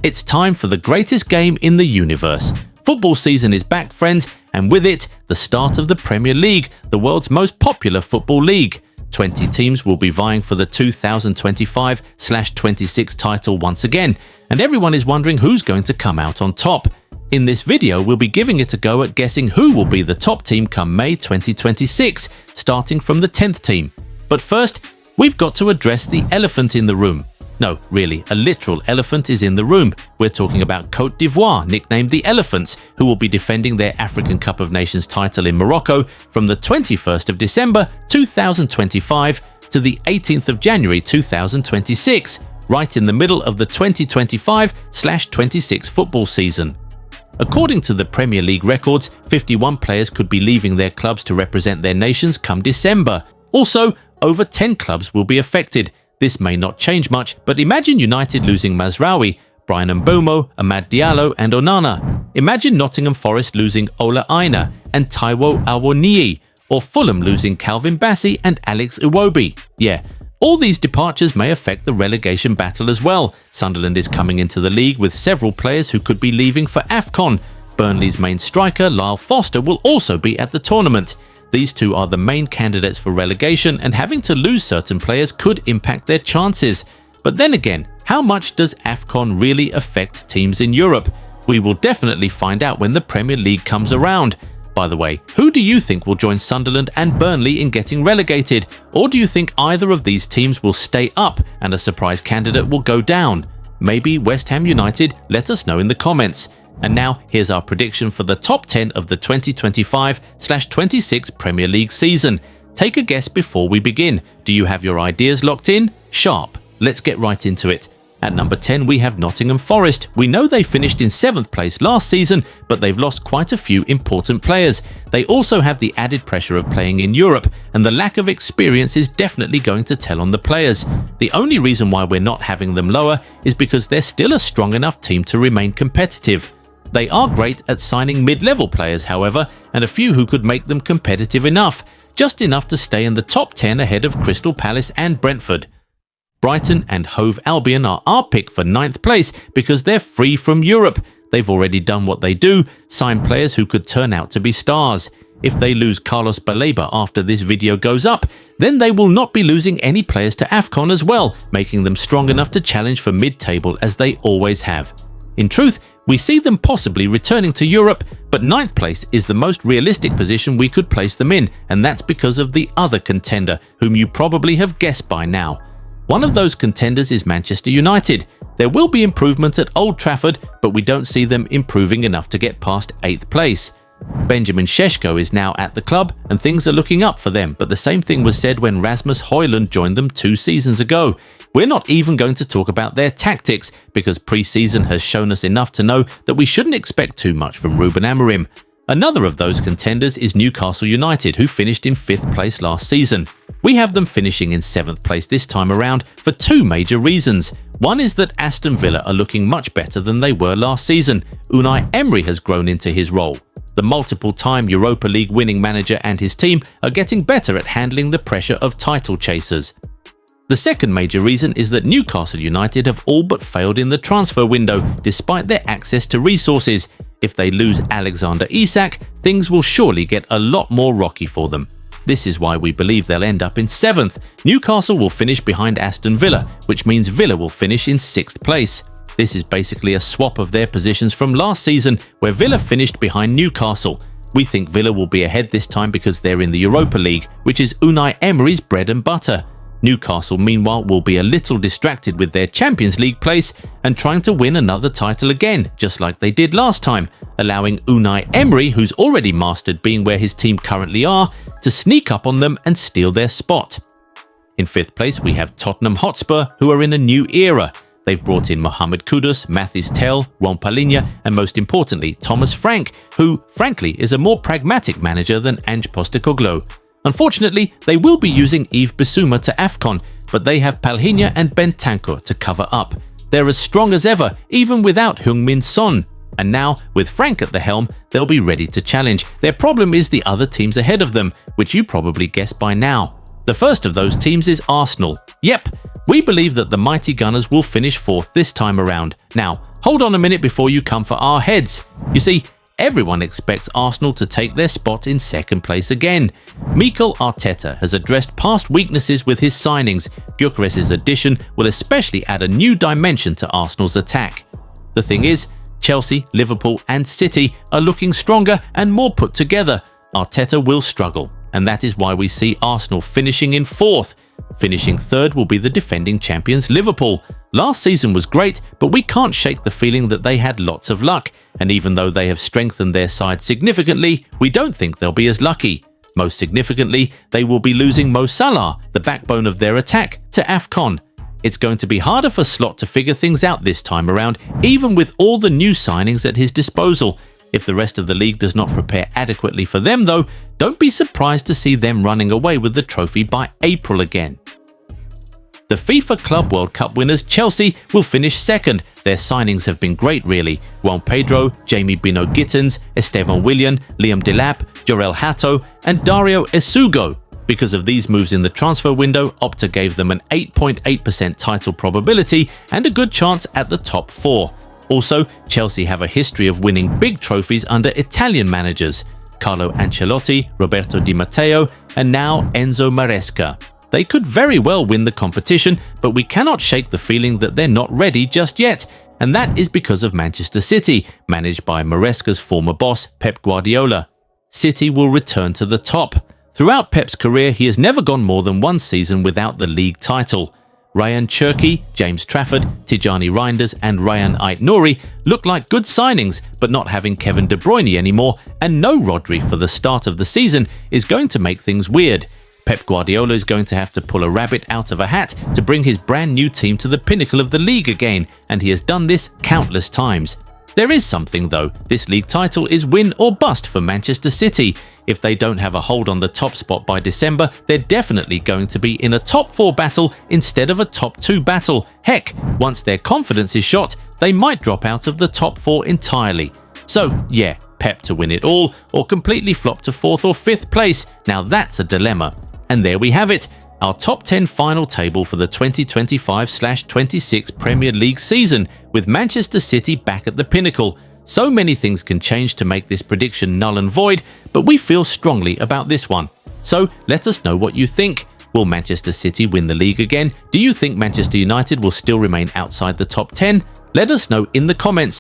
It's time for the greatest game in the universe. Football season is back, friends, and with it, the start of the Premier League, the world's most popular football league. 20 teams will be vying for the 2025/26 title once again, and everyone is wondering who's going to come out on top. In this video, we'll be giving it a go at guessing who will be the top team come May 2026, starting from the 10th team. But first, we've got to address the elephant in the room. No, really, a literal elephant is in the room. We're talking about Côte d'Ivoire, nicknamed the Elephants, who will be defending their African Cup of Nations title in Morocco from the 21st of December 2025 to the 18th of January 2026, right in the middle of the 2025/26 football season. According to the Premier League records, 51 players could be leaving their clubs to represent their nations come December. Also, over 10 clubs will be affected. This may not change much, but imagine United losing Mazraoui, Brian Mbeumo, Amad Diallo and Onana. Imagine Nottingham Forest losing Ola Aina and Taiwo Awoniyi, or Fulham losing Calvin Bassey and Alex Iwobi. Yeah, all these departures may affect the relegation battle as well. Sunderland is coming into the league with several players who could be leaving for AFCON. Burnley's main striker, Lyle Foster, will also be at the tournament. These two are the main candidates for relegation, and having to lose certain players could impact their chances. But then again, how much does AFCON really affect teams in Europe? We will definitely find out when the Premier League comes around. By the way, who do you think will join Sunderland and Burnley in getting relegated? Or do you think either of these teams will stay up and a surprise candidate will go down? Maybe West Ham United? Let us know in the comments. And now, here's our prediction for the top 10 of the 2025/26 Premier League season. Take a guess before we begin. Do you have your ideas locked in? Sharp. Let's get right into it. At number 10, we have Nottingham Forest. We know they finished in 7th place last season, but they've lost quite a few important players. They also have the added pressure of playing in Europe, and the lack of experience is definitely going to tell on the players. The only reason why we're not having them lower is because they're still a strong enough team to remain competitive. They are great at signing mid-level players, however, and a few who could make them competitive enough, just enough to stay in the top 10 ahead of Crystal Palace and Brentford. Brighton and Hove Albion are our pick for 9th place because they're free from Europe. They've already done what they do, sign players who could turn out to be stars. If they lose Carlos Baleba after this video goes up, then they will not be losing any players to AFCON as well, making them strong enough to challenge for mid-table as they always have. In truth, we see them possibly returning to Europe, but 9th place is the most realistic position we could place them in, and that's because of the other contender, whom you probably have guessed by now. One of those contenders is Manchester United. There will be improvement at Old Trafford, but we don't see them improving enough to get past 8th place. Benjamin Šeško is now at the club, and things are looking up for them, but the same thing was said when Rasmus Højlund joined them 2 seasons ago. We're not even going to talk about their tactics, because pre-season has shown us enough to know that we shouldn't expect too much from Ruben Amorim. Another of those contenders is Newcastle United, who finished in 5th place last season. We have them finishing in 7th place this time around for 2 major reasons. One is that Aston Villa are looking much better than they were last season. Unai Emery has grown into his role. The multiple-time Europa League winning manager and his team are getting better at handling the pressure of title chasers. The second major reason is that Newcastle United have all but failed in the transfer window, despite their access to resources. If they lose Alexander Isak, things will surely get a lot more rocky for them. This is why we believe they'll end up in 7th. Newcastle will finish behind Aston Villa, which means Villa will finish in 6th place. This is basically a swap of their positions from last season, where Villa finished behind Newcastle. We think Villa will be ahead this time because they're in the Europa League, which is Unai Emery's bread and butter. Newcastle, meanwhile, will be a little distracted with their Champions League place and trying to win another title again, just like they did last time, allowing Unai Emery, who's already mastered being where his team currently are, to sneak up on them and steal their spot. In 5th place, we have Tottenham Hotspur, who are in a new era. They've brought in Mohamed Kudus, Mathys Tel, Ron Palinha, and most importantly, Thomas Frank, who, frankly, is a more pragmatic manager than Ange Postecoglou. Unfortunately, they will be using Yves Bissouma to AFCON, but they have Palinha and Bentancur to cover up. They're as strong as ever, even without Heung-min Son. And now, with Frank at the helm, they'll be ready to challenge. Their problem is the other teams ahead of them, which you probably guessed by now. The first of those teams is Arsenal. Yep, we believe that the mighty Gunners will finish 4th this time around. Now, hold on a minute before you come for our heads. You see, everyone expects Arsenal to take their spot in 2nd place again. Mikel Arteta has addressed past weaknesses with his signings. Gyökeres's addition will especially add a new dimension to Arsenal's attack. The thing is, Chelsea, Liverpool and City are looking stronger and more put together. Arteta will struggle, and that is why we see Arsenal finishing in 4th. Finishing 3rd will be the defending champions Liverpool. Last season was great, but we can't shake the feeling that they had lots of luck, and even though they have strengthened their side significantly, we don't think they'll be as lucky. Most significantly, they will be losing Mo Salah, the backbone of their attack, to AFCON. It's going to be harder for Slot to figure things out this time around, even with all the new signings at his disposal. If the rest of the league does not prepare adequately for them though, don't be surprised to see them running away with the trophy by April again. The FIFA Club World Cup winners Chelsea will finish 2nd. Their signings have been great really. Juan Pedro, Jamie Bino-Gittens, Esteban Willian, Liam Delap, Jorel Hato and Dario Esugo. Because of these moves in the transfer window, Opta gave them an 8.8% title probability and a good chance at the top 4. Also, Chelsea have a history of winning big trophies under Italian managers, Carlo Ancelotti, Roberto Di Matteo, and now Enzo Maresca. They could very well win the competition, but we cannot shake the feeling that they're not ready just yet, and that is because of Manchester City, managed by Maresca's former boss, Pep Guardiola. City will return to the top. Throughout Pep's career, he has never gone more than one season without the league title. Ryan Cherki, James Trafford, Tijani Reinders and Ryan Ait-Nouri look like good signings, but not having Kevin De Bruyne anymore and no Rodri for the start of the season is going to make things weird. Pep Guardiola is going to have to pull a rabbit out of a hat to bring his brand new team to the pinnacle of the league again, and he has done this countless times. There is something though, this league title is win or bust for Manchester City. If they don't have a hold on the top spot by December, they're definitely going to be in a top 4 battle instead of a top 2 battle. Heck, once their confidence is shot, they might drop out of the top 4 entirely. So yeah, Pep to win it all, or completely flop to 4th or 5th place. Now that's a dilemma. And there we have it, our top 10 final table for the 2025/26 Premier League season, with Manchester City back at the pinnacle. So many things can change to make this prediction null and void, but we feel strongly about this one. So let us know what you think. Will Manchester City win the league again? Do you think Manchester United will still remain outside the top 10? Let us know in the comments.